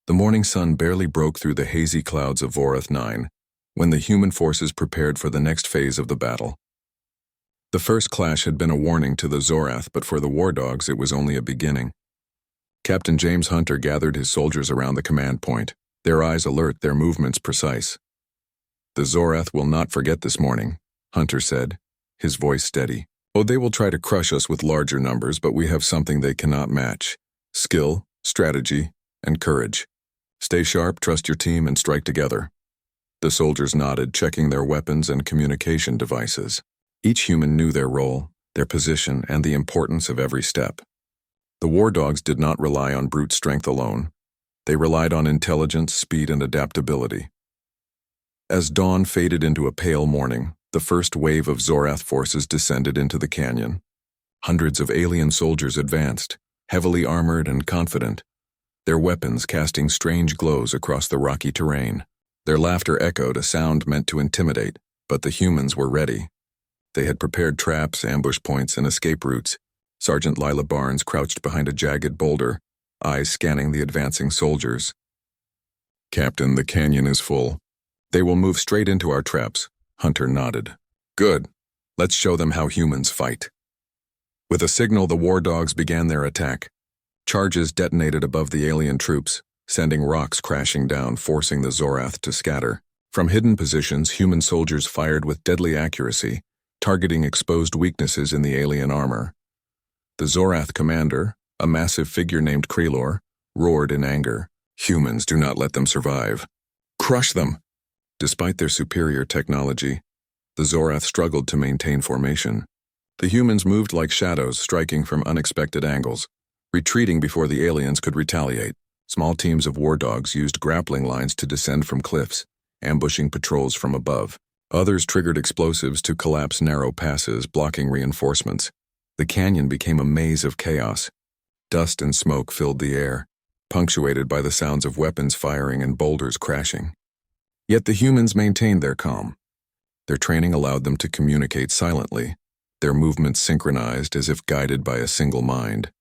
The morning sun barely broke through the hazy clouds of Vorath 9 when the human forces prepared for the next phase of the battle. The first clash had been a warning to the Zorath, but for the war dogs it was only a beginning. Captain James Hunter gathered his soldiers around the command point, their eyes alert, their movements precise. "The Zorath will not forget this morning," Hunter said, his voice steady. "Oh, they will try to crush us with larger numbers, but we have something they cannot match: skill, strategy, and courage. Stay sharp, trust your team, and strike together." The soldiers nodded, checking their weapons and communication devices. Each human knew their role, their position, and the importance of every step. The war dogs did not rely on brute strength alone. They relied on intelligence, speed, and adaptability. As dawn faded into a pale morning, the first wave of Zorath forces descended into the canyon. Hundreds of alien soldiers advanced, heavily armored and confident, their weapons casting strange glows across the rocky terrain. Their laughter echoed, a sound meant to intimidate, but the humans were ready. They had prepared traps, ambush points, and escape routes. Sergeant Lila Barnes crouched behind a jagged boulder, eyes scanning the advancing soldiers. "Captain, the canyon is full. They will move straight into our traps." Hunter nodded. "Good. Let's show them how humans fight." With a signal, the war dogs began their attack. Charges detonated above the alien troops, sending rocks crashing down, forcing the Zorath to scatter. From hidden positions, human soldiers fired with deadly accuracy, targeting exposed weaknesses in the alien armor. The Zorath commander, a massive figure named Krelor, roared in anger. "Humans, do not let them survive. Crush them!" Despite their superior technology, the Zorath struggled to maintain formation. The humans moved like shadows, striking from unexpected angles, retreating before the aliens could retaliate. Small teams of war dogs used grappling lines to descend from cliffs, ambushing patrols from above. Others triggered explosives to collapse narrow passes, blocking reinforcements. The canyon became a maze of chaos. Dust and smoke filled the air, punctuated by the sounds of weapons firing and boulders crashing. Yet the humans maintained their calm. Their training allowed them to communicate silently, their movements synchronized as if guided by a single mind.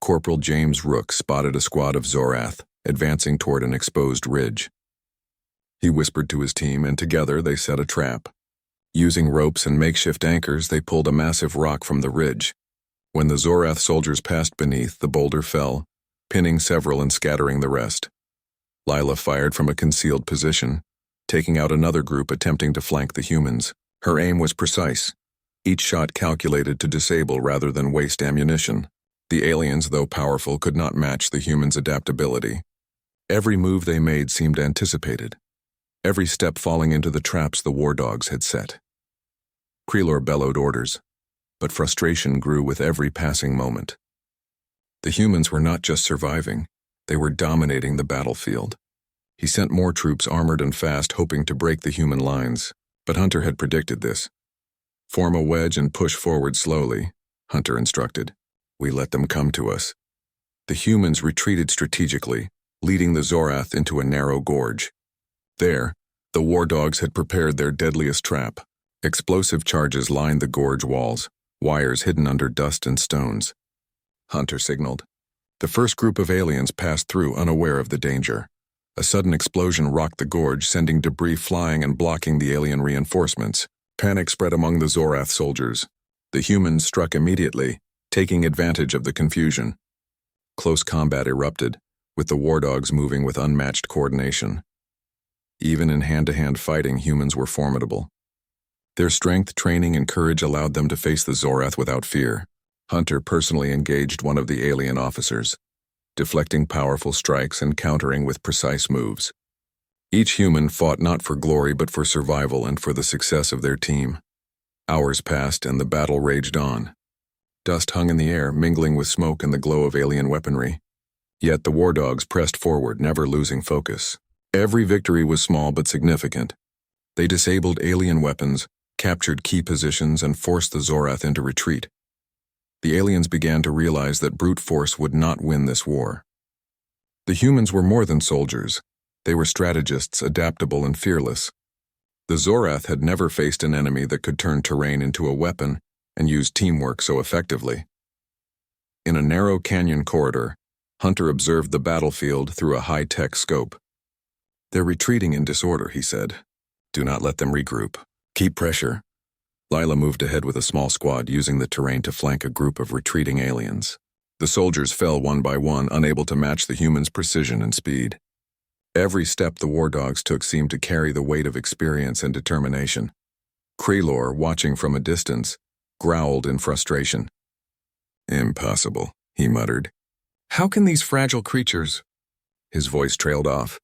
Corporal James Rook spotted a squad of Zorath advancing toward an exposed ridge. He whispered to his team, and together they set a trap. Using ropes and makeshift anchors, they pulled a massive rock from the ridge. When the Zorath soldiers passed beneath, the boulder fell, pinning several and scattering the rest. Lila fired from a concealed position, taking out another group attempting to flank the humans. Her aim was precise, each shot calculated to disable rather than waste ammunition. The aliens, though powerful, could not match the humans' adaptability. Every move they made seemed anticipated, every step falling into the traps the war dogs had set. Krelor bellowed orders, but frustration grew with every passing moment. The humans were not just surviving, they were dominating the battlefield. He sent more troops armored and fast, hoping to break the human lines, but Hunter had predicted this. "Form a wedge and push forward slowly," Hunter instructed. "We let them come to us." The humans retreated strategically, leading the Zorath into a narrow gorge. There, the war dogs had prepared their deadliest trap. Explosive charges lined the gorge walls, wires hidden under dust and stones. Hunter signaled. The first group of aliens passed through, unaware of the danger. A sudden explosion rocked the gorge, sending debris flying and blocking the alien reinforcements. Panic spread among the Zorath soldiers. The humans struck immediately, taking advantage of the confusion. Close combat erupted, with the war dogs moving with unmatched coordination. Even in hand-to-hand fighting, humans were formidable. Their strength, training, and courage allowed them to face the Zorath without fear. Hunter personally engaged one of the alien officers, deflecting powerful strikes and countering with precise moves. Each human fought not for glory but for survival and for the success of their team. Hours passed and the battle raged on. Dust hung in the air, mingling with smoke and the glow of alien weaponry. Yet the war dogs pressed forward, never losing focus. Every victory was small but significant. They disabled alien weapons, captured key positions, and forced the Zorath into retreat. The aliens began to realize that brute force would not win this war. The humans were more than soldiers. They were strategists, adaptable and fearless. The Zorath had never faced an enemy that could turn terrain into a weapon and use teamwork so effectively. In a narrow canyon corridor, Hunter observed the battlefield through a high-tech scope. "They're retreating in disorder," he said. "Do not let them regroup. Keep pressure." Lila moved ahead with a small squad, using the terrain to flank a group of retreating aliens. The soldiers fell one by one, unable to match the humans' precision and speed. Every step the war dogs took seemed to carry the weight of experience and determination. Krelor, watching from a distance, growled in frustration. "Impossible," he muttered. "How can these fragile creatures—" His voice trailed off.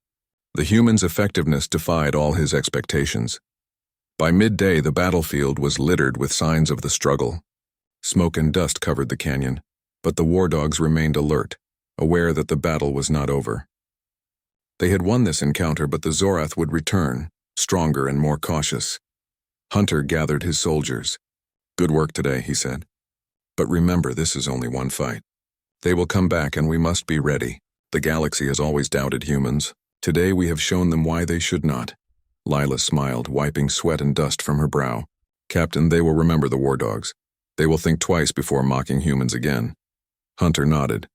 The humans' effectiveness defied all his expectations. By midday, the battlefield was littered with signs of the struggle. Smoke and dust covered the canyon, but the war dogs remained alert, aware that the battle was not over. They had won this encounter, but the Zorath would return, stronger and more cautious. Hunter gathered his soldiers. "Good work today," he said. "But remember, this is only one fight. They will come back and we must be ready. The galaxy has always doubted humans. Today we have shown them why they should not." Lila smiled, wiping sweat and dust from her brow. "Captain, they will remember the war dogs. They will think twice before mocking humans again." Hunter nodded.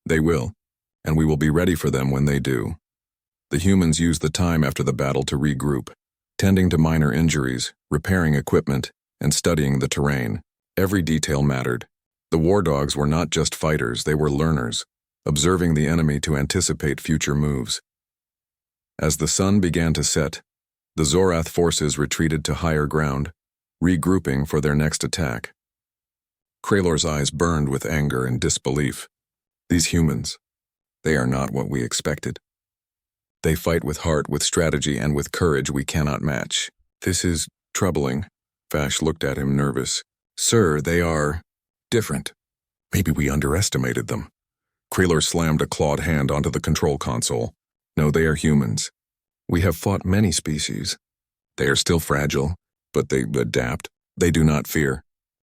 "They will, and we will be ready for them when they do." The humans used the time after the battle to regroup, tending to minor injuries, repairing equipment, and studying the terrain. Every detail mattered. The war dogs were not just fighters, they were learners, observing the enemy to anticipate future moves. As the sun began to set, the Zorath forces retreated to higher ground, regrouping for their next attack. Krelor's eyes burned with anger and disbelief. "These humans, they are not what we expected. They fight with heart, with strategy, and with courage we cannot match. This is troubling." Vash looked at him, nervous. "Sir, they are different. Maybe we underestimated them." Krelor slammed a clawed hand onto the control console. "No, they are humans. We have fought many species. They are still fragile, but they adapt. They do not fear.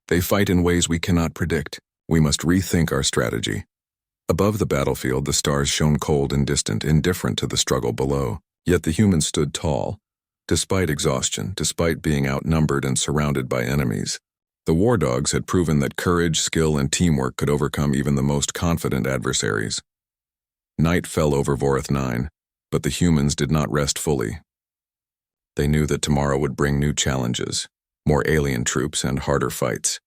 They fight in ways we cannot predict. We must rethink our strategy." Above the battlefield, the stars shone cold and distant, indifferent to the struggle below. Yet the humans stood tall, despite exhaustion, despite being outnumbered and surrounded by enemies. The war dogs had proven that courage, skill, and teamwork could overcome even the most confident adversaries. Night fell over Vorath 9, but the humans did not rest fully. They knew that tomorrow would bring new challenges, more alien troops and harder fights.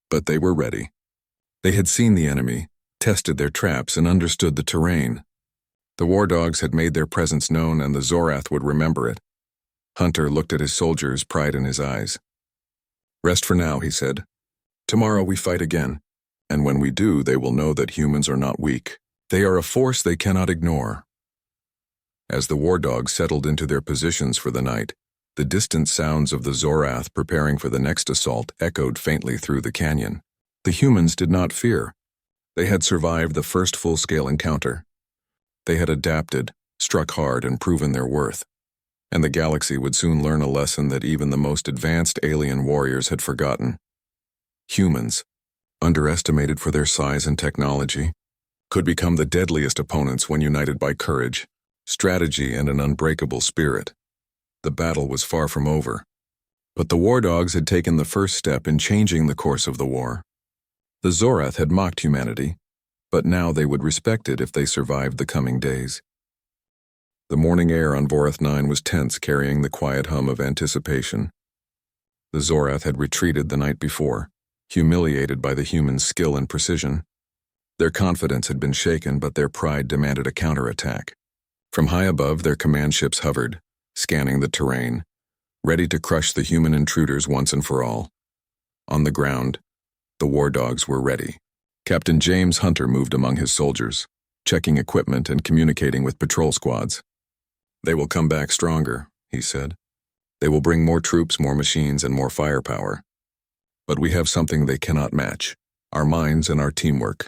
But they were ready. They had seen the enemy, tested their traps, and understood the terrain. The war dogs had made their presence known, and the Zorath would remember it. Hunter looked at his soldiers, pride in his eyes. "Rest for now," he said. "Tomorrow we fight again, and when we do, they will know that humans are not weak. They are a force they cannot ignore." As the war dogs settled into their positions for the night, the distant sounds of the Zorath preparing for the next assault echoed faintly through the canyon. The humans did not fear. They had survived the first full-scale encounter. They had adapted, struck hard, and proven their worth. And the galaxy would soon learn a lesson that even the most advanced alien warriors had forgotten. Humans, underestimated for their size and technology, could become the deadliest opponents when united by courage, strategy, and an unbreakable spirit. The battle was far from over, but the war dogs had taken the first step in changing the course of the war. The Zorath had mocked humanity, but now they would respect it if they survived the coming days. The morning air on Vorath 9 was tense, carrying the quiet hum of anticipation. The Zorath had retreated the night before, humiliated by the humans' skill and precision. Their confidence had been shaken, but their pride demanded a counterattack. From high above, their command ships hovered, scanning the terrain, ready to crush the human intruders once and for all. On the ground, the war dogs were ready. Captain James Hunter moved among his soldiers, checking equipment and communicating with patrol squads. "They will come back stronger," he said. "They will bring more troops, more machines, and more firepower. But we have something they cannot match: our minds and our teamwork.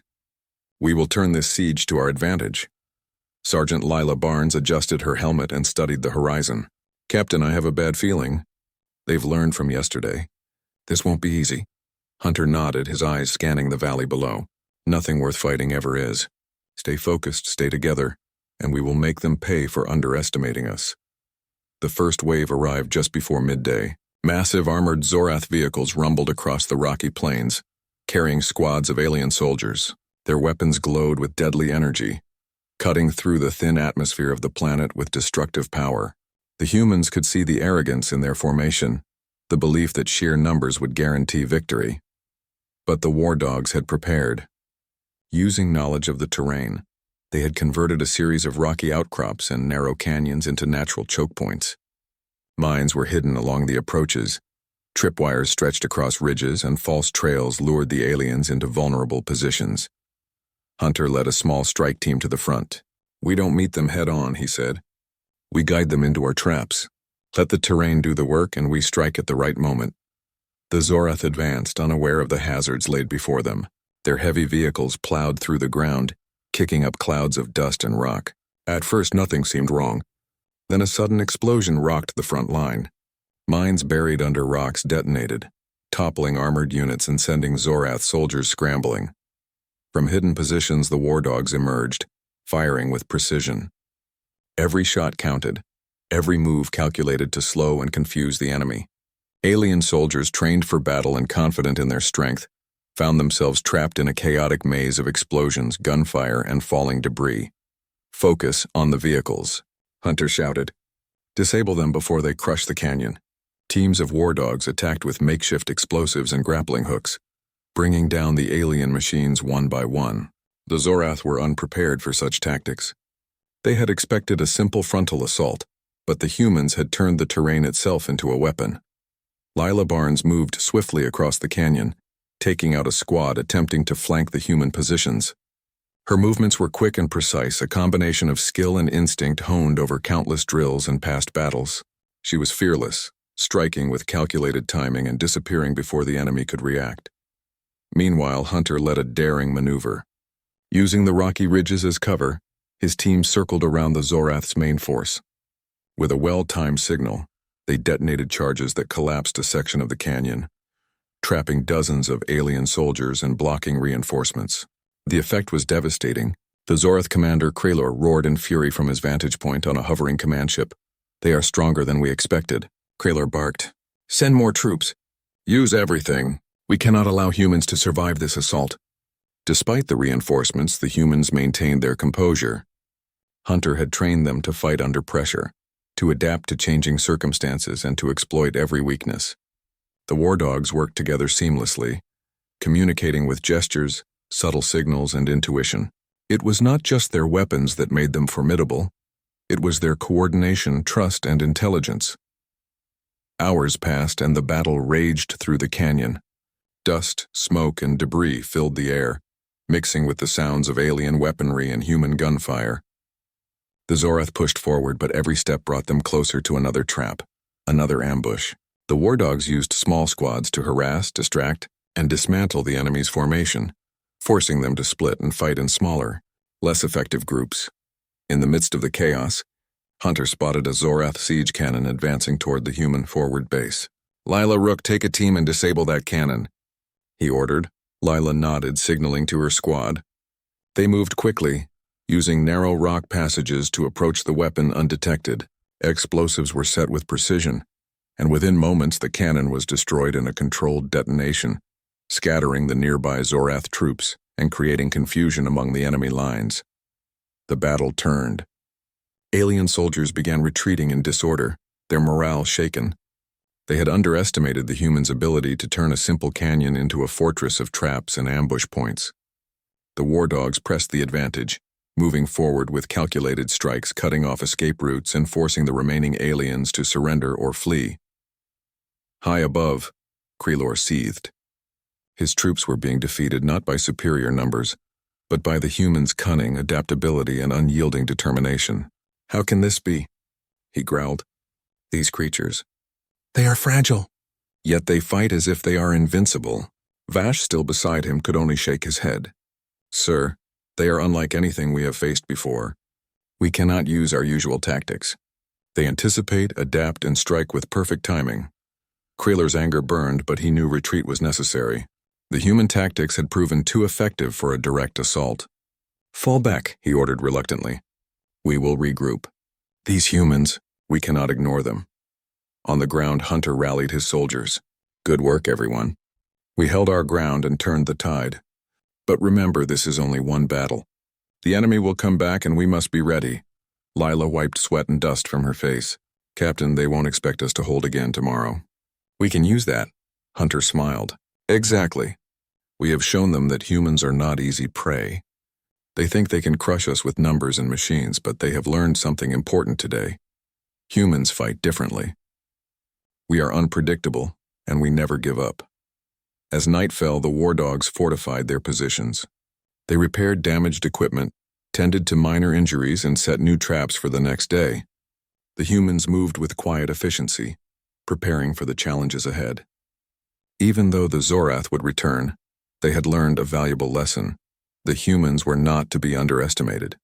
We will turn this siege to our advantage." Sergeant Lila Barnes adjusted her helmet and studied the horizon. "Captain, I have a bad feeling. They've learned from yesterday. This won't be easy." Hunter nodded, his eyes scanning the valley below. "Nothing worth fighting ever is. Stay focused, stay together, and we will make them pay for underestimating us." The first wave arrived just before midday. Massive armored Zorath vehicles rumbled across the rocky plains, carrying squads of alien soldiers. Their weapons glowed with deadly energy, cutting through the thin atmosphere of the planet with destructive power. The humans could see the arrogance in their formation, the belief that sheer numbers would guarantee victory. But the war dogs had prepared. Using knowledge of the terrain, they had converted a series of rocky outcrops and narrow canyons into natural choke points. Mines were hidden along the approaches, tripwires stretched across ridges, and false trails lured the aliens into vulnerable positions. Hunter led a small strike team to the front. "We don't meet them head-on," he said. "We guide them into our traps. Let the terrain do the work, and we strike at the right moment." The Zorath advanced, unaware of the hazards laid before them. Their heavy vehicles plowed through the ground, kicking up clouds of dust and rock. At first, nothing seemed wrong. Then a sudden explosion rocked the front line. Mines buried under rocks detonated, toppling armored units and sending Zorath soldiers scrambling. From hidden positions, the war dogs emerged, firing with precision. Every shot counted, every move calculated to slow and confuse the enemy. Alien soldiers, trained for battle and confident in their strength, found themselves trapped in a chaotic maze of explosions, gunfire, and falling debris. "Focus on the vehicles," Hunter shouted. "Disable them before they crush the canyon." Teams of war dogs attacked with makeshift explosives and grappling hooks, bringing down the alien machines one by one. The Zorath were unprepared for such tactics. They had expected a simple frontal assault, but the humans had turned the terrain itself into a weapon. Lila Barnes moved swiftly across the canyon, taking out a squad attempting to flank the human positions. Her movements were quick and precise, a combination of skill and instinct honed over countless drills and past battles. She was fearless, striking with calculated timing and disappearing before the enemy could react. Meanwhile, Hunter led a daring maneuver. Using the rocky ridges as cover, his team circled around the Zorath's main force. With a well-timed signal, they detonated charges that collapsed a section of the canyon, trapping dozens of alien soldiers and blocking reinforcements. The effect was devastating. The Zorath commander Kralor roared in fury from his vantage point on a hovering command ship. "They are stronger than we expected," Kralor barked. "Send more troops. Use everything. We cannot allow humans to survive this assault." Despite the reinforcements, the humans maintained their composure. Hunter had trained them to fight under pressure, to adapt to changing circumstances, and to exploit every weakness. The war dogs worked together seamlessly, communicating with gestures, subtle signals, and intuition. It was not just their weapons that made them formidable. It was their coordination, trust, and intelligence. Hours passed, and the battle raged through the canyon. Dust, smoke, and debris filled the air, mixing with the sounds of alien weaponry and human gunfire. The Zorath pushed forward, but every step brought them closer to another trap, another ambush. The war dogs used small squads to harass, distract, and dismantle the enemy's formation, forcing them to split and fight in smaller, less effective groups. In the midst of the chaos, Hunter spotted a Zorath siege cannon advancing toward the human forward base. "Lila Rook, take a team and disable that cannon," he ordered. Lila nodded, signaling to her squad. They moved quickly, using narrow rock passages to approach the weapon undetected. Explosives were set with precision, and within moments the cannon was destroyed in a controlled detonation, scattering the nearby Zorath troops and creating confusion among the enemy lines. The battle turned. Alien soldiers began retreating in disorder, their morale shaken. They had underestimated the humans' ability to turn a simple canyon into a fortress of traps and ambush points. The war dogs pressed the advantage, moving forward with calculated strikes, cutting off escape routes and forcing the remaining aliens to surrender or flee. High above, Kralor seethed. His troops were being defeated not by superior numbers, but by the humans' cunning, adaptability, and unyielding determination. "How can this be?" he growled. "These creatures. They are fragile, yet they fight as if they are invincible." Vash, still beside him, could only shake his head. "Sir, they are unlike anything we have faced before. We cannot use our usual tactics. They anticipate, adapt, and strike with perfect timing." Kralor's anger burned, but he knew retreat was necessary. The human tactics had proven too effective for a direct assault. "Fall back," he ordered reluctantly. "We will regroup. These humans, we cannot ignore them." On the ground, Hunter rallied his soldiers. "Good work, everyone. We held our ground and turned the tide. But remember, this is only one battle. The enemy will come back and we must be ready. Lila wiped sweat and dust from her face. Captain, they won't expect us to hold again tomorrow. We can use that. Hunter smiled. Exactly. We have shown them that humans are not easy prey. They think they can crush us with numbers and machines, but they have learned something important today. Humans fight differently. We are unpredictable, and we never give up. As night fell, the war dogs fortified their positions. They repaired damaged equipment, tended to minor injuries, and set new traps for the next day. The humans moved with quiet efficiency, preparing for the challenges ahead. Even though the Zorath would return, they had learned a valuable lesson. The humans were not to be underestimated.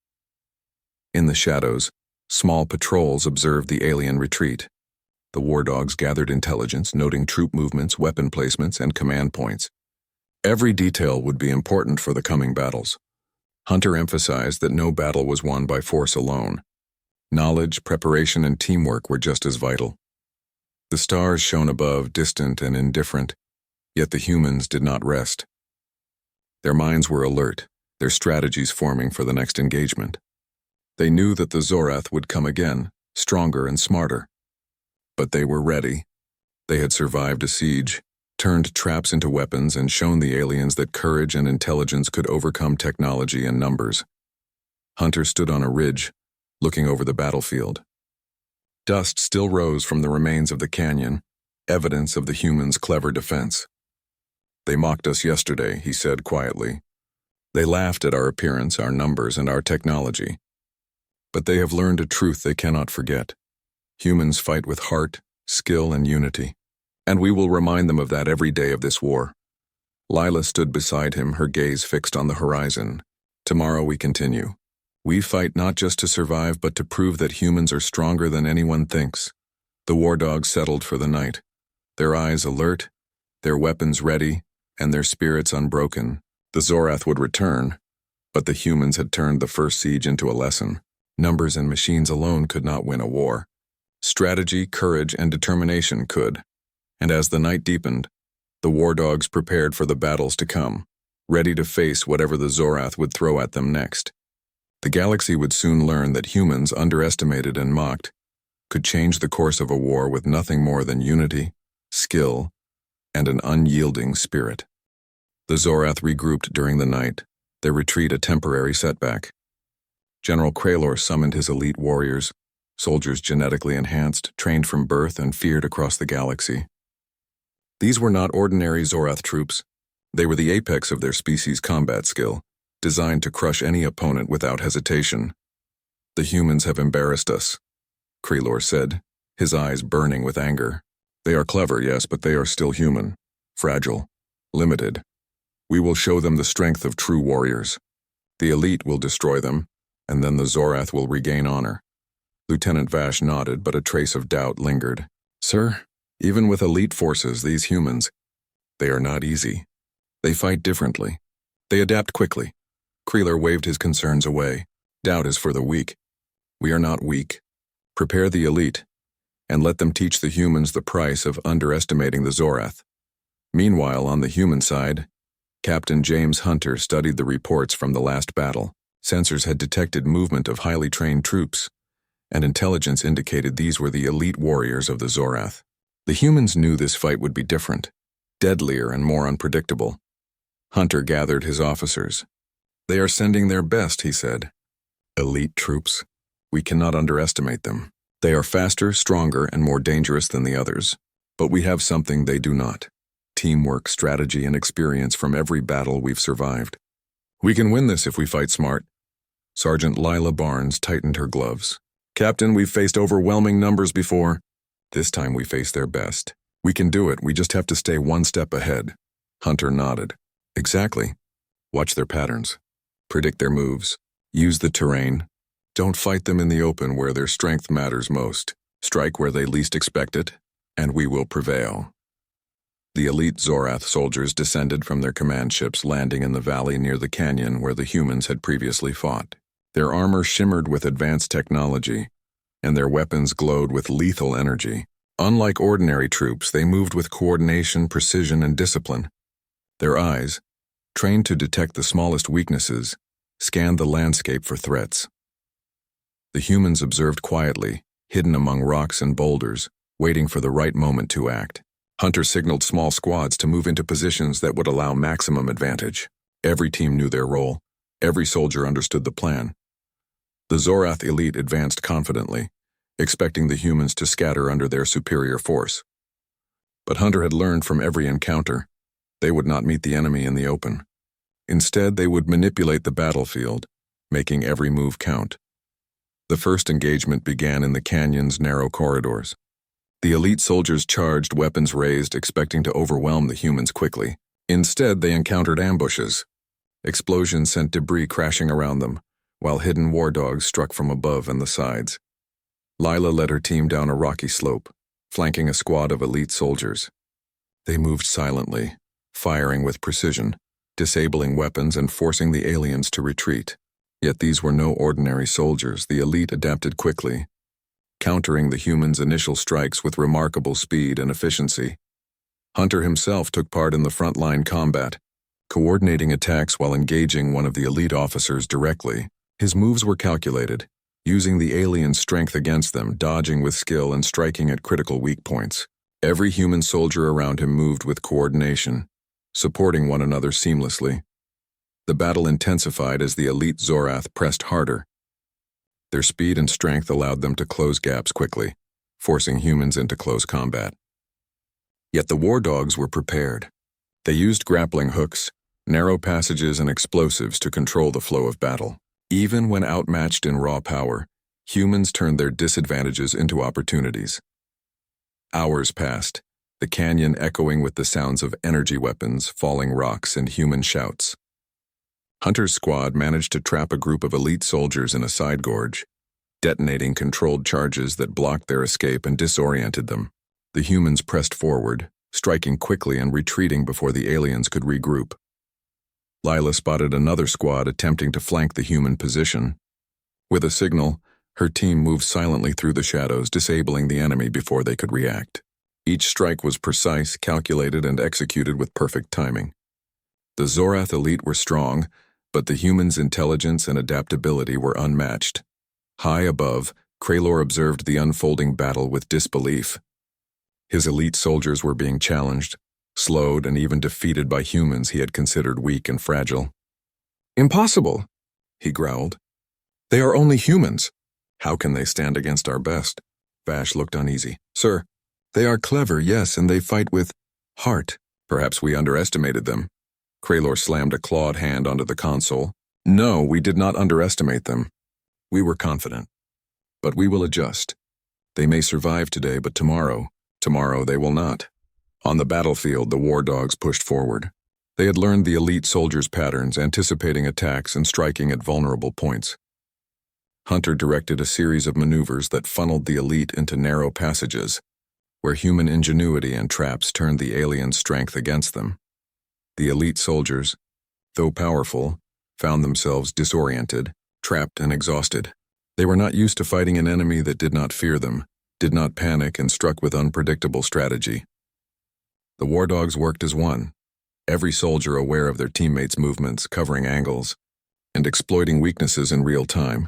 In the shadows, small patrols observed the alien retreat. The war dogs gathered intelligence, noting troop movements, weapon placements, and command points. Every detail would be important for the coming battles. Hunter emphasized that no battle was won by force alone. Knowledge, preparation, and teamwork were just as vital. The stars shone above, distant and indifferent, yet the humans did not rest. Their minds were alert, their strategies forming for the next engagement. They knew that the Zorath would come again, stronger and smarter. But they were ready. They had survived a siege, turned traps into weapons, and shown the aliens that courage and intelligence could overcome technology and numbers. Hunter stood on a ridge, looking over the battlefield. Dust still rose from the remains of the canyon, evidence of the humans' clever defense. They mocked us yesterday, he said quietly. They laughed at our appearance, our numbers, and our technology. But they have learned a truth they cannot forget. Humans fight with heart, skill, and unity. And we will remind them of that every day of this war. Lila stood beside him, her gaze fixed on the horizon. Tomorrow we continue. We fight not just to survive, but to prove that humans are stronger than anyone thinks. The war dogs settled for the night, their eyes alert, their weapons ready, and their spirits unbroken. The Zorath would return, but the humans had turned the first siege into a lesson. Numbers and machines alone could not win a war. Strategy, courage, and determination could. And as the night deepened, the war dogs prepared for the battles to come, ready to face whatever the Zorath would throw at them next. The galaxy would soon learn that humans, underestimated and mocked, could change the course of a war with nothing more than unity, skill, and an unyielding spirit. The Zorath regrouped during the night, their retreat a temporary setback. General Kraylor summoned his elite warriors, soldiers genetically enhanced, trained from birth and feared across the galaxy. These were not ordinary Zorath troops. They were the apex of their species' combat skill, designed to crush any opponent without hesitation. The humans have embarrassed us, Kraylor said, his eyes burning with anger. They are clever, yes, but they are still human, fragile, limited. We will show them the strength of true warriors. The elite will destroy them, and then the Zorath will regain honor. Lieutenant Vash nodded, but a trace of doubt lingered. Sir, even with elite forces, these humans, they are not easy. They fight differently. They adapt quickly. Kraylor waved his concerns away. Doubt is for the weak. We are not weak. Prepare the elite, and let them teach the humans the price of underestimating the Zorath. Meanwhile, on the human side, Captain James Hunter studied the reports from the last battle. Sensors had detected movement of highly trained troops, and intelligence indicated these were the elite warriors of the Zorath. The humans knew this fight would be different, deadlier and more unpredictable. Hunter gathered his officers. They are sending their best, he said. Elite troops. We cannot underestimate them. They are faster, stronger, and more dangerous than the others. But we have something they do not. Teamwork, strategy, and experience from every battle we've survived. We can win this if we fight smart. Sergeant Lila Barnes tightened her gloves. Captain, we've faced overwhelming numbers before. This time we face their best. We can do it, we just have to stay one step ahead. Hunter nodded. Exactly. Watch their patterns. Predict their moves. Use the terrain. Don't fight them in the open where their strength matters most. Strike where they least expect it, and we will prevail. The elite Zorath soldiers descended from their command ships, landing in the valley near the canyon where the humans had previously fought. Their armor shimmered with advanced technology, and their weapons glowed with lethal energy. Unlike ordinary troops, they moved with coordination, precision, and discipline. Their eyes, trained to detect the smallest weaknesses, scanned the landscape for threats. The humans observed quietly, hidden among rocks and boulders, waiting for the right moment to act. Hunter signaled small squads to move into positions that would allow maximum advantage. Every team knew their role. Every soldier understood the plan. The Zorath elite advanced confidently, expecting the humans to scatter under their superior force. But Hunter had learned from every encounter, they would not meet the enemy in the open. Instead, they would manipulate the battlefield, making every move count. The first engagement began in the canyon's narrow corridors. The elite soldiers charged, weapons raised, expecting to overwhelm the humans quickly. Instead, they encountered ambushes. Explosions sent debris crashing around them, while hidden war dogs struck from above and the sides. Lila led her team down a rocky slope, flanking a squad of elite soldiers. They moved silently, firing with precision, disabling weapons and forcing the aliens to retreat. Yet these were no ordinary soldiers. The elite adapted quickly, countering the humans' initial strikes with remarkable speed and efficiency. Hunter himself took part in the frontline combat, coordinating attacks while engaging one of the elite officers directly. His moves were calculated, using the aliens' strength against them, dodging with skill and striking at critical weak points. Every human soldier around him moved with coordination, supporting one another seamlessly. The battle intensified as the elite Zorath pressed harder. Their speed and strength allowed them to close gaps quickly, forcing humans into close combat. Yet the war dogs were prepared. They used grappling hooks, narrow passages, and explosives to control the flow of battle. Even when outmatched in raw power, humans turned their disadvantages into opportunities. Hours passed, the canyon echoing with the sounds of energy weapons, falling rocks, and human shouts. Hunter's squad managed to trap a group of elite soldiers in a side gorge, detonating controlled charges that blocked their escape and disoriented them. The humans pressed forward, striking quickly and retreating before the aliens could regroup. Lila spotted another squad attempting to flank the human position. With a signal, her team moved silently through the shadows, disabling the enemy before they could react. Each strike was precise, calculated, and executed with perfect timing. The Zorath elite were strong, but the humans' intelligence and adaptability were unmatched. High above, Kraylor observed the unfolding battle with disbelief. His elite soldiers were being challenged, slowed, and even defeated by humans he had considered weak and fragile. "Impossible," he growled. "They are only humans. How can they stand against our best?" Vash looked uneasy. "Sir, they are clever, yes, and they fight with heart. Perhaps we underestimated them." Kraylor slammed a clawed hand onto the console. "No, we did not underestimate them. We were confident. But we will adjust. They may survive today, but tomorrow they will not." On the battlefield, the war dogs pushed forward. They had learned the elite soldiers' patterns, anticipating attacks and striking at vulnerable points. Hunter directed a series of maneuvers that funneled the elite into narrow passages, where human ingenuity and traps turned the alien strength against them. The elite soldiers, though powerful, found themselves disoriented, trapped, and exhausted. They were not used to fighting an enemy that did not fear them, did not panic, and struck with unpredictable strategy. The war dogs worked as one, every soldier aware of their teammates' movements, covering angles, and exploiting weaknesses in real time.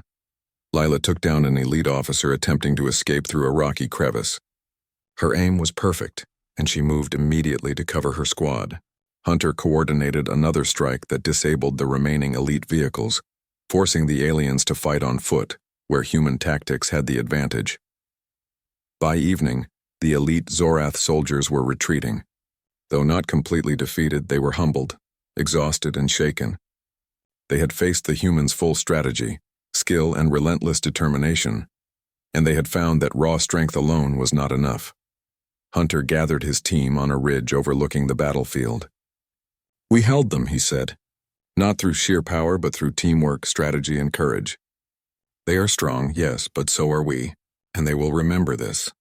Lila took down an elite officer attempting to escape through a rocky crevice. Her aim was perfect, and she moved immediately to cover her squad. Hunter coordinated another strike that disabled the remaining elite vehicles, forcing the aliens to fight on foot, where human tactics had the advantage. By evening, the elite Zorath soldiers were retreating. Though not completely defeated, they were humbled, exhausted, and shaken. They had faced the humans' full strategy, skill, and relentless determination, and they had found that raw strength alone was not enough. Hunter gathered his team on a ridge overlooking the battlefield. "We held them," he said, "not through sheer power, but through teamwork, strategy, and courage. They are strong, yes, but so are we, and they will remember this."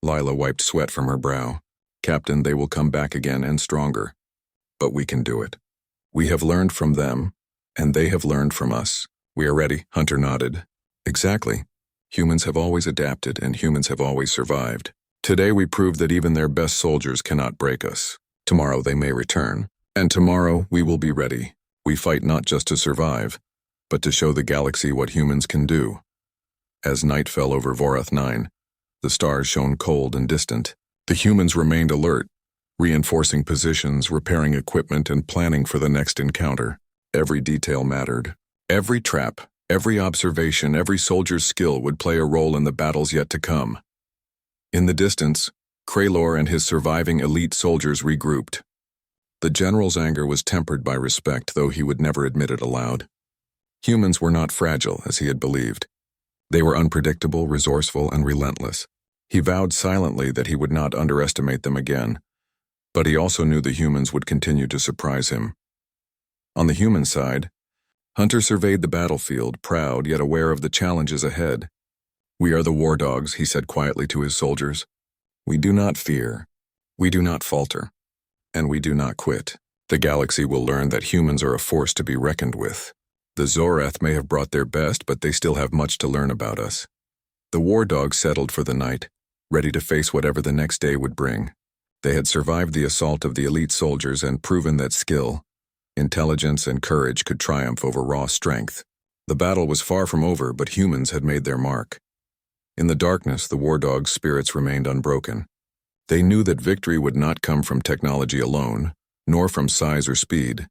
Lila wiped sweat from her brow. "Captain, they will come back again and stronger. But we can do it. We have learned from them, and they have learned from us. We are ready," Hunter nodded. "Exactly. Humans have always adapted, and humans have always survived. Today we proved that even their best soldiers cannot break us. Tomorrow they may return, And tomorrow we will be ready. We fight not just to survive, but to show the galaxy what humans can do. As night fell over Vorath 9, the stars shone cold and distant. The humans remained alert, reinforcing positions, repairing equipment, and planning for the next encounter. Every detail mattered. Every trap, every observation, every soldier's skill would play a role in the battles yet to come. In the distance, Kraylor and his surviving elite soldiers regrouped. The general's anger was tempered by respect, though he would never admit it aloud. Humans were not fragile, as he had believed. They were unpredictable, resourceful, and relentless. He vowed silently that he would not underestimate them again, but he also knew the humans would continue to surprise him. On the human side, Hunter surveyed the battlefield, proud yet aware of the challenges ahead. "We are the war dogs," he said quietly to his soldiers. "We do not fear, we do not falter, and we do not quit. The galaxy will learn that humans are a force to be reckoned with. The Zorath may have brought their best, but they still have much to learn about us." The war dogs settled for the night, ready to face whatever the next day would bring. They had survived the assault of the elite soldiers and proven that skill, intelligence, and courage could triumph over raw strength. The battle was far from over, but humans had made their mark. In the darkness, the war dogs' spirits remained unbroken. They knew that victory would not come from technology alone, nor from size or speed,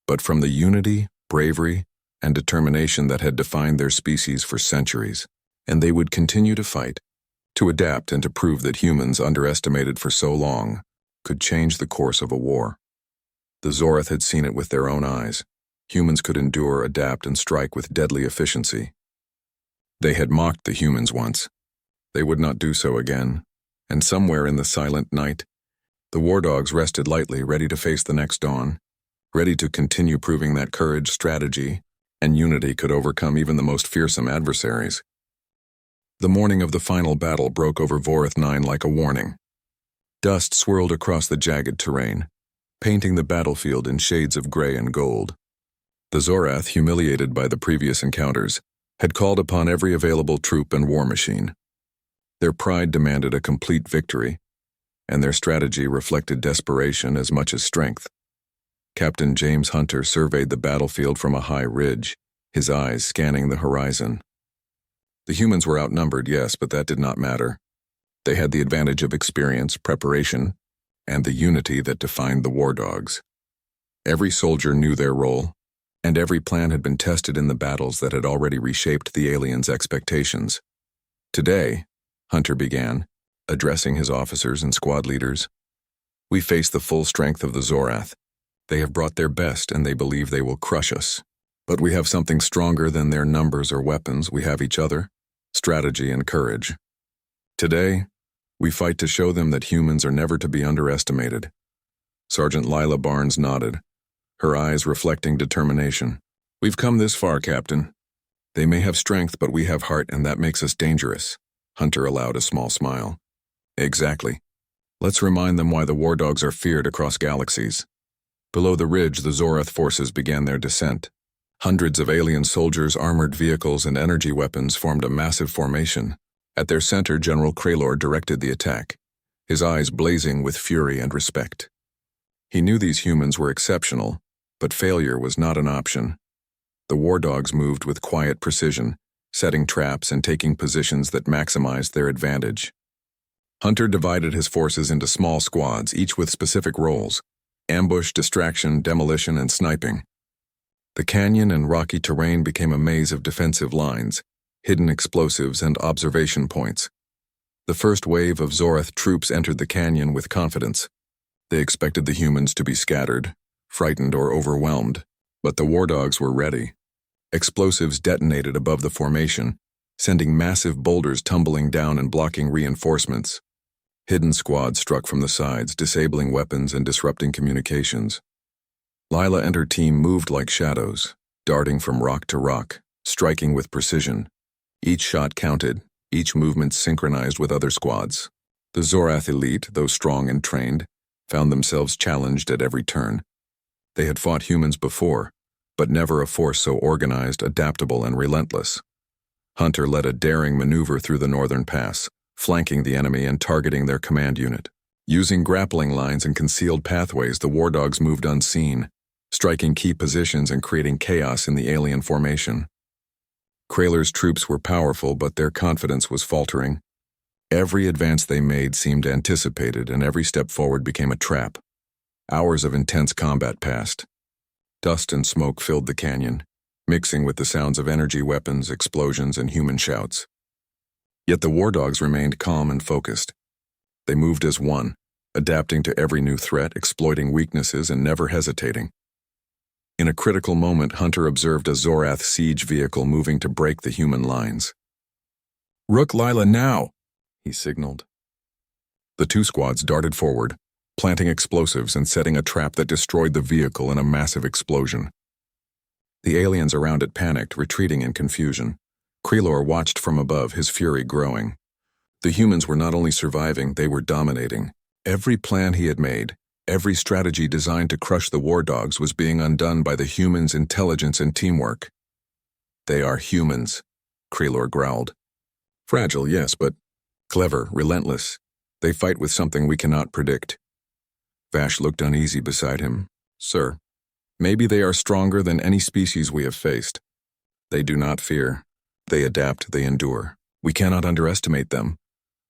but from the unity, bravery, and determination that had defined their species for centuries. And they would continue to fight, to adapt, and to prove that humans, underestimated for so long, could change the course of a war. The Zorath had seen it with their own eyes. Humans could endure, adapt, and strike with deadly efficiency. They had mocked the humans once. They would not do so again. And somewhere in the silent night, the war dogs rested lightly, ready to face the next dawn, ready to continue proving that courage, strategy, and unity could overcome even the most fearsome adversaries. The morning of the final battle broke over Vorath 9 like a warning. Dust swirled across the jagged terrain, painting the battlefield in shades of gray and gold. The Zorath, humiliated by the previous encounters, had called upon every available troop and war machine. Their pride demanded a complete victory, and their strategy reflected desperation as much as strength. Captain James Hunter surveyed the battlefield from a high ridge, his eyes scanning the horizon. The humans were outnumbered, yes, but that did not matter. They had the advantage of experience, preparation, and the unity that defined the war dogs. Every soldier knew their role, and every plan had been tested in the battles that had already reshaped the aliens' expectations. Today, Hunter began, addressing his officers and squad leaders. "We face the full strength of the Zorath. They have brought their best, and they believe they will crush us. But we have something stronger than their numbers or weapons. We have each other, strategy, and courage. Today, we fight to show them that humans are never to be underestimated." Sergeant Lila Barnes nodded, her eyes reflecting determination. "We've come this far, Captain. They may have strength, but we have heart, and that makes us dangerous." Hunter allowed a small smile. "Exactly. Let's remind them why the war dogs are feared across galaxies." Below the ridge, the Zorath forces began their descent. Hundreds of alien soldiers, armored vehicles, and energy weapons formed a massive formation. At their center, General Kraylor directed the attack, his eyes blazing with fury and respect. He knew these humans were exceptional, but failure was not an option. The war dogs moved with quiet precision, setting traps and taking positions that maximized their advantage. Hunter divided his forces into small squads, each with specific roles: ambush, distraction, demolition, and sniping. The canyon and rocky terrain became a maze of defensive lines, hidden explosives, and observation points. The first wave of Zorath troops entered the canyon with confidence. They expected the humans to be scattered, frightened, or overwhelmed, but the war dogs were ready. Explosives detonated above the formation, sending massive boulders tumbling down and blocking reinforcements. Hidden squads struck from the sides, disabling weapons and disrupting communications. Lila and her team moved like shadows, darting from rock to rock, striking with precision. Each shot counted, each movement synchronized with other squads. The Zorath elite, though strong and trained, found themselves challenged at every turn. They had fought humans before, but never a force so organized, adaptable, and relentless. Hunter led a daring maneuver through the northern pass, flanking the enemy and targeting their command unit. Using grappling lines and concealed pathways, the war dogs moved unseen, striking key positions and creating chaos in the alien formation. Kraler's troops were powerful, but their confidence was faltering. Every advance they made seemed anticipated, and every step forward became a trap. Hours of intense combat passed. Dust and smoke filled the canyon, mixing with the sounds of energy weapons, explosions, and human shouts. Yet the war dogs remained calm and focused. They moved as one, adapting to every new threat, exploiting weaknesses, and never hesitating. In a critical moment, Hunter observed a Zorath siege vehicle moving to break the human lines. "Rook Lila now!" he signaled. The two squads darted forward, planting explosives and setting a trap that destroyed the vehicle in a massive explosion. The aliens around it panicked, retreating in confusion. Krelor watched from above, his fury growing. The humans were not only surviving, they were dominating. Every plan he had made, every strategy designed to crush the war dogs was being undone by the humans' intelligence and teamwork. "They are humans," Krelor growled. "Fragile, yes, but clever, relentless. They fight with something we cannot predict." Vash looked uneasy beside him. "Sir, maybe they are stronger than any species we have faced. They do not fear. They adapt, they endure. We cannot underestimate them."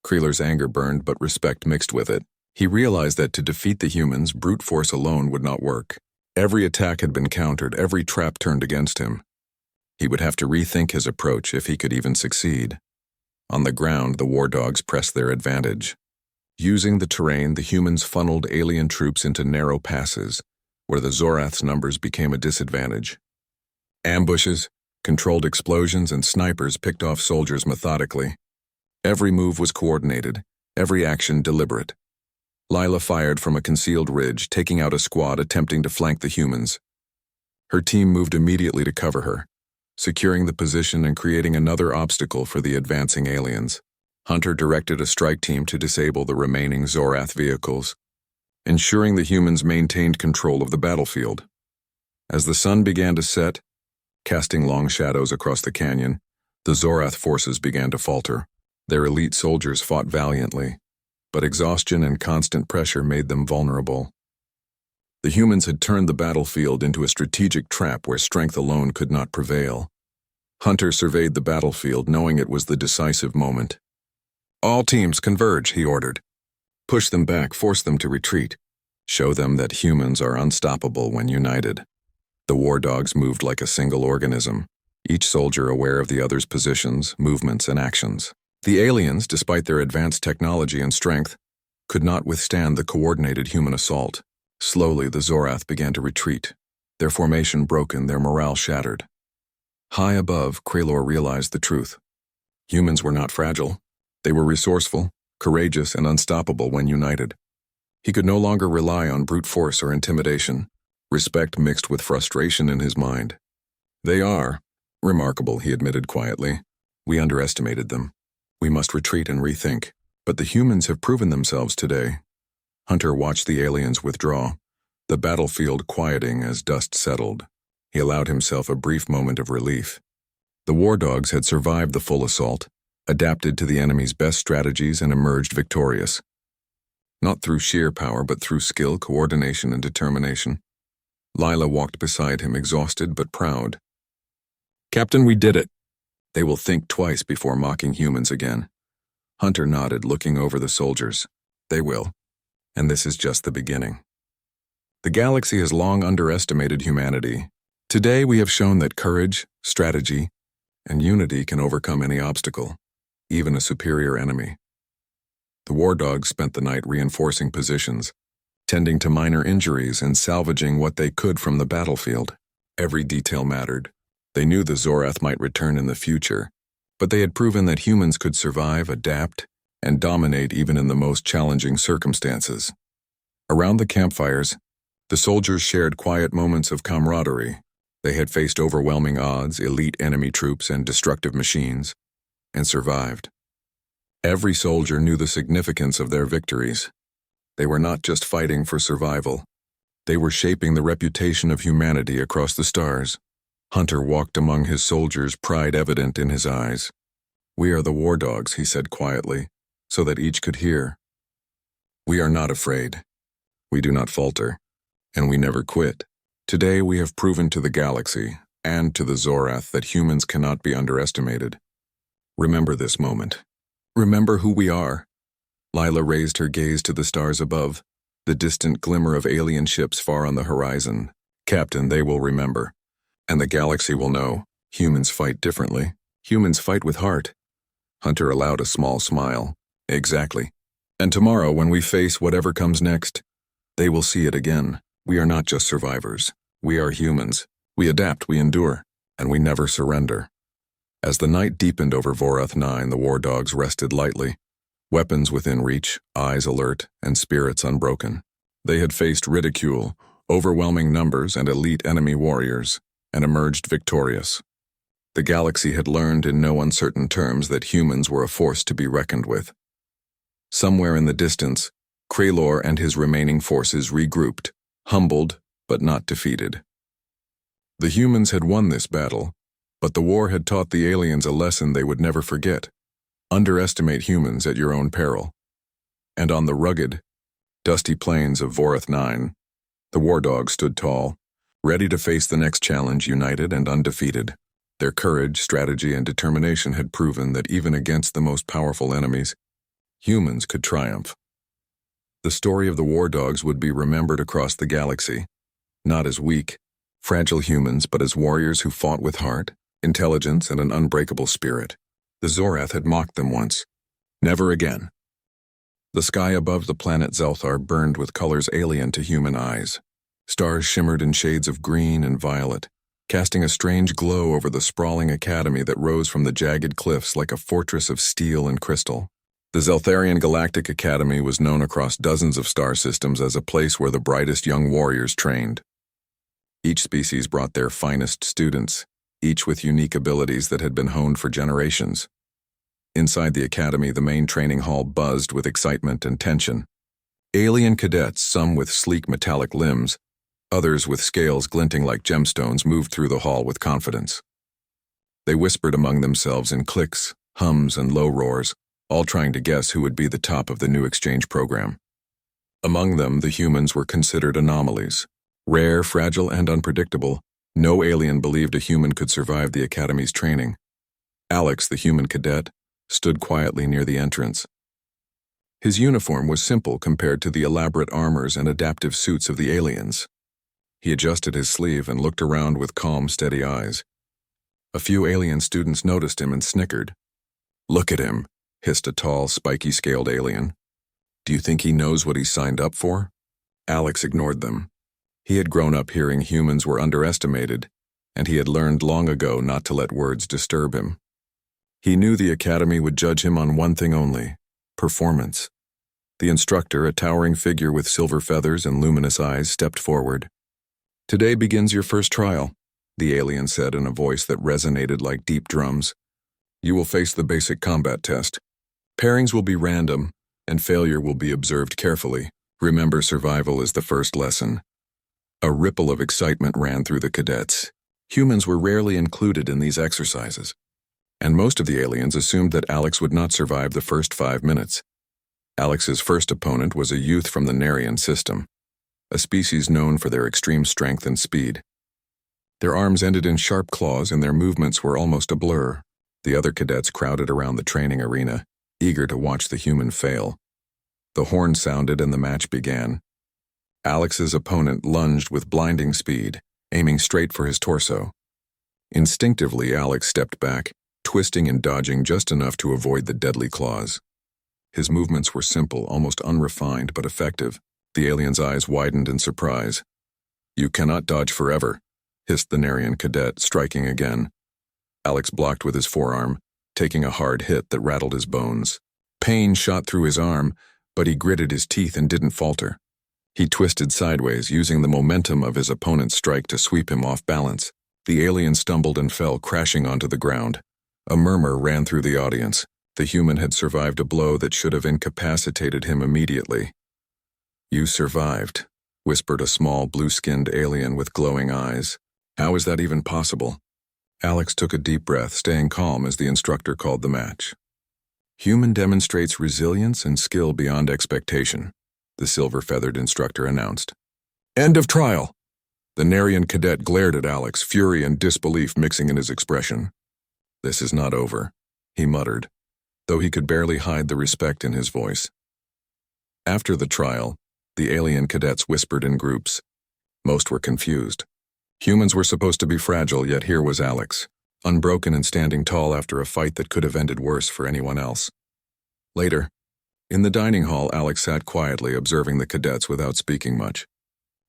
Krelor's anger burned, but respect mixed with it. He realized that to defeat the humans, brute force alone would not work. Every attack had been countered, every trap turned against him. He would have to rethink his approach if he could even succeed. On the ground, the war dogs pressed their advantage. Using the terrain, the humans funneled alien troops into narrow passes, where the Zorath's numbers became a disadvantage. Ambushes, controlled explosions, and snipers picked off soldiers methodically. Every move was coordinated, every action deliberate. Lila fired from a concealed ridge, taking out a squad attempting to flank the humans. Her team moved immediately to cover her, securing the position and creating another obstacle for the advancing aliens. Hunter directed a strike team to disable the remaining Zorath vehicles, ensuring the humans maintained control of the battlefield. As the sun began to set, casting long shadows across the canyon, the Zorath forces began to falter. Their elite soldiers fought valiantly, but exhaustion and constant pressure made them vulnerable. The humans had turned the battlefield into a strategic trap where strength alone could not prevail. Hunter surveyed the battlefield, knowing it was the decisive moment. "All teams converge," he ordered. "Push them back, force them to retreat. Show them that humans are unstoppable when united." The war dogs moved like a single organism, each soldier aware of the other's positions, movements, and actions. The aliens, despite their advanced technology and strength, could not withstand the coordinated human assault. Slowly, the Zorath began to retreat, their formation broken, their morale shattered. High above, Krelor realized the truth. Humans were not fragile. They were resourceful, courageous, and unstoppable when united. He could no longer rely on brute force or intimidation, respect mixed with frustration in his mind. "They are remarkable," he admitted quietly. "We underestimated them. We must retreat and rethink. But the humans have proven themselves today." Hunter watched the aliens withdraw, the battlefield quieting as dust settled. He allowed himself a brief moment of relief. The war dogs had survived the full assault, adapted to the enemy's best strategies, and emerged victorious. Not through sheer power, but through skill, coordination, and determination. Lila walked beside him, exhausted but proud. "Captain, we did it. They will think twice before mocking humans again." Hunter nodded, looking over the soldiers. "They will. And this is just the beginning." The galaxy has long underestimated humanity. Today we have shown that courage, strategy, and unity can overcome any obstacle, even a superior enemy. The war dogs spent the night reinforcing positions, tending to minor injuries and salvaging what they could from the battlefield. Every detail mattered. They knew the Zorath might return in the future, but they had proven that humans could survive, adapt, and dominate even in the most challenging circumstances. Around the campfires, the soldiers shared quiet moments of camaraderie. They had faced overwhelming odds, elite enemy troops, and destructive machines, and survived. Every soldier knew the significance of their victories. They were not just fighting for survival. They were shaping the reputation of humanity across the stars. Hunter walked among his soldiers, pride evident in his eyes. "We are the war dogs," he said quietly, so that each could hear. We are not afraid. We do not falter, and we never quit. Today we have proven to the galaxy and to the Zorath that humans cannot be underestimated. Remember this moment. Remember who we are. Lila raised her gaze to the stars above, the distant glimmer of alien ships far on the horizon. Captain, they will remember. And the galaxy will know. Humans fight differently. Humans fight with heart. Hunter allowed a small smile. Exactly. And tomorrow, when we face whatever comes next, they will see it again. We are not just survivors. We are humans. We adapt, we endure, and we never surrender. As the night deepened over Vorath 9, the war dogs rested lightly, weapons within reach, eyes alert, and spirits unbroken. They had faced ridicule, overwhelming numbers, and elite enemy warriors, and emerged victorious. The galaxy had learned in no uncertain terms that humans were a force to be reckoned with. Somewhere in the distance, Kraylor and his remaining forces regrouped, humbled but not defeated. The humans had won this battle, but the war had taught the aliens a lesson they would never forget. Underestimate humans at your own peril. And on the rugged, dusty plains of Vorath 9, the war dogs stood tall, ready to face the next challenge, united and undefeated. Their courage, strategy, and determination had proven that even against the most powerful enemies, humans could triumph. The story of the war dogs would be remembered across the galaxy, not as weak, fragile humans, but as warriors who fought with heart, intelligence, and an unbreakable spirit. The Zorath had mocked them once. Never again. The sky above the planet Zelthar burned with colors alien to human eyes. Stars shimmered in shades of green and violet, casting a strange glow over the sprawling academy that rose from the jagged cliffs like a fortress of steel and crystal. The Zeltharian Galactic Academy was known across dozens of star systems as a place where the brightest young warriors trained. Each species brought their finest students, each with unique abilities that had been honed for generations. Inside the academy, the main training hall buzzed with excitement and tension. Alien cadets, some with sleek metallic limbs, others with scales glinting like gemstones, moved through the hall with confidence. They whispered among themselves in clicks, hums, and low roars, all trying to guess who would be the top of the new exchange program. Among them, the humans were considered anomalies. Rare, fragile, and unpredictable, no alien believed a human could survive the Academy's training. Alex, the human cadet, stood quietly near the entrance. His uniform was simple compared to the elaborate armors and adaptive suits of the aliens. He adjusted his sleeve and looked around with calm, steady eyes. A few alien students noticed him and snickered. "Look at him," hissed a tall, spiky-scaled alien. "Do you think he knows what he signed up for?" Alex ignored them. He had grown up hearing humans were underestimated, and he had learned long ago not to let words disturb him. He knew the Academy would judge him on one thing only: performance. The instructor, a towering figure with silver feathers and luminous eyes, stepped forward. "Today begins your first trial," the alien said in a voice that resonated like deep drums. "You will face the basic combat test. Pairings will be random, and failure will be observed carefully. Remember, survival is the first lesson." A ripple of excitement ran through the cadets. Humans were rarely included in these exercises, and most of the aliens assumed that Alex would not survive the first 5 minutes. Alex's first opponent was a youth from the Narian system, a species known for their extreme strength and speed. Their arms ended in sharp claws and their movements were almost a blur. The other cadets crowded around the training arena, eager to watch the human fail. The horn sounded and the match began. Alex's opponent lunged with blinding speed, aiming straight for his torso. Instinctively, Alex stepped back, twisting and dodging just enough to avoid the deadly claws. His movements were simple, almost unrefined, but effective. The alien's eyes widened in surprise. "You cannot dodge forever," hissed the Narian cadet, striking again. Alex blocked with his forearm, taking a hard hit that rattled his bones. Pain shot through his arm, but he gritted his teeth and didn't falter. He twisted sideways, using the momentum of his opponent's strike to sweep him off balance. The alien stumbled and fell, crashing onto the ground. A murmur ran through the audience. The human had survived a blow that should have incapacitated him immediately. "You survived," whispered a small, blue-skinned alien with glowing eyes. "How is that even possible?" Alex took a deep breath, staying calm as the instructor called the match. "Human demonstrates resilience and skill beyond expectation. the silver-feathered instructor announced. "End of trial." The Narian cadet glared at Alex, fury and disbelief mixing in his expression. "This is not over," he muttered, though he could barely hide the respect in his voice. After the trial, the alien cadets whispered in groups. Most were confused. Humans were supposed to be fragile, yet here was Alex, unbroken and standing tall after a fight that could have ended worse for anyone else. Later, in the dining hall, Alex sat quietly observing the cadets without speaking much.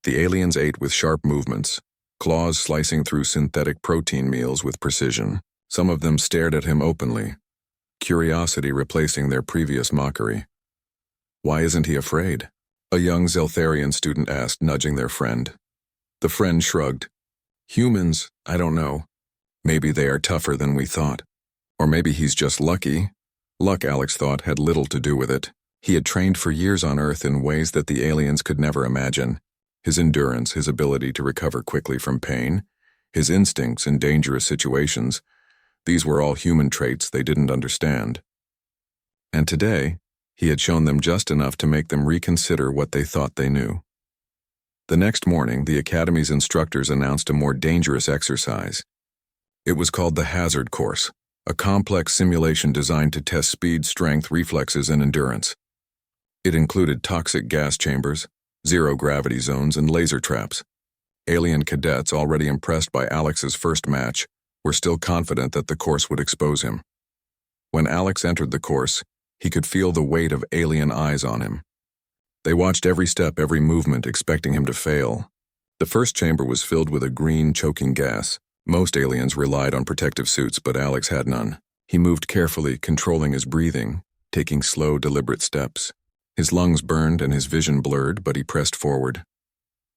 The aliens ate with sharp movements, claws slicing through synthetic protein meals with precision. Some of them stared at him openly, curiosity replacing their previous mockery. "Why isn't he afraid?" a young Zeltharian student asked, nudging their friend. The friend shrugged. "Humans, I don't know. Maybe they are tougher than we thought. Or maybe he's just lucky." Luck, Alex thought, had little to do with it. He had trained for years on Earth in ways that the aliens could never imagine. His endurance, his ability to recover quickly from pain, his instincts in dangerous situations, these were all human traits they didn't understand. And today, he had shown them just enough to make them reconsider what they thought they knew. The next morning, the Academy's instructors announced a more dangerous exercise. It was called the Hazard Course, a complex simulation designed to test speed, strength, reflexes, and endurance. It included toxic gas chambers, zero-gravity zones, and laser traps. Alien cadets, already impressed by Alex's first match, were still confident that the course would expose him. When Alex entered the course, he could feel the weight of alien eyes on him. They watched every step, every movement, expecting him to fail. The first chamber was filled with a green, choking gas. Most aliens relied on protective suits, but Alex had none. He moved carefully, controlling his breathing, taking slow, deliberate steps. His lungs burned and his vision blurred, but he pressed forward.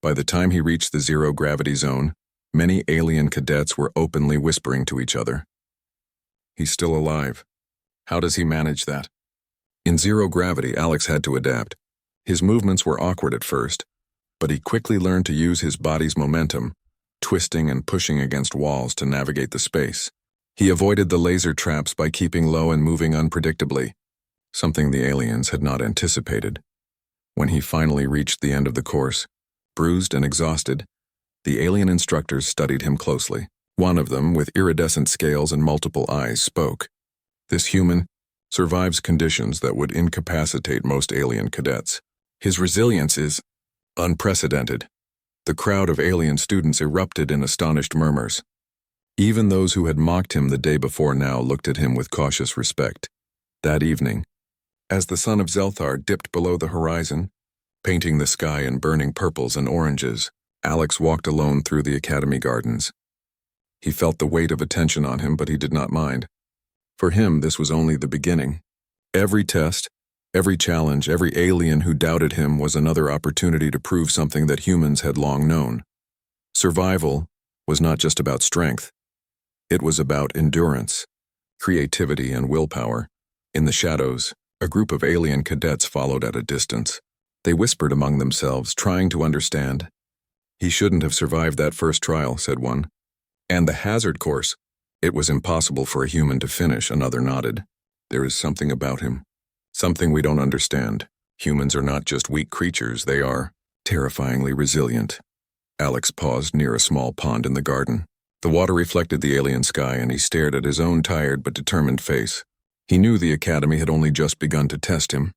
By the time he reached the zero-gravity zone, many alien cadets were openly whispering to each other. "He's still alive. How does he manage that?" In zero gravity, Alex had to adapt. His movements were awkward at first, but he quickly learned to use his body's momentum, twisting and pushing against walls to navigate the space. He avoided the laser traps by keeping low and moving unpredictably, something the aliens had not anticipated. When he finally reached the end of the course, bruised and exhausted, the alien instructors studied him closely. One of them, with iridescent scales and multiple eyes, spoke. "This human survives conditions that would incapacitate most alien cadets. His resilience is unprecedented." The crowd of alien students erupted in astonished murmurs. Even those who had mocked him the day before now looked at him with cautious respect. That evening, as the sun of Zelthar dipped below the horizon, painting the sky in burning purples and oranges, Alex walked alone through the Academy gardens. He felt the weight of attention on him, but he did not mind. For him, this was only the beginning. Every test, every challenge, every alien who doubted him was another opportunity to prove something that humans had long known. Survival was not just about strength. It was about endurance, creativity, and willpower. In the shadows, a group of alien cadets followed at a distance. They whispered among themselves, trying to understand. "He shouldn't have survived that first trial," said one. "And the hazard course. It was impossible for a human to finish," another nodded. "There is something about him. Something we don't understand. Humans are not just weak creatures, they are terrifyingly resilient." Alex paused near a small pond in the garden. The water reflected the alien sky, and he stared at his own tired but determined face. He knew the Academy had only just begun to test him.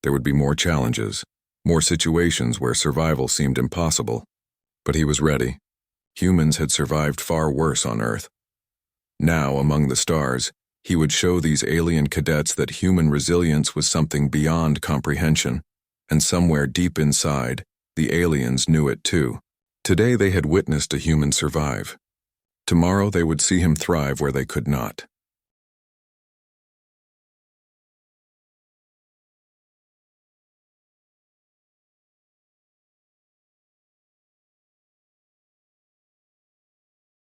There would be more challenges, more situations where survival seemed impossible. But he was ready. Humans had survived far worse on Earth. Now, among the stars, he would show these alien cadets that human resilience was something beyond comprehension, and somewhere deep inside, the aliens knew it too. Today they had witnessed a human survive. Tomorrow they would see him thrive where they could not.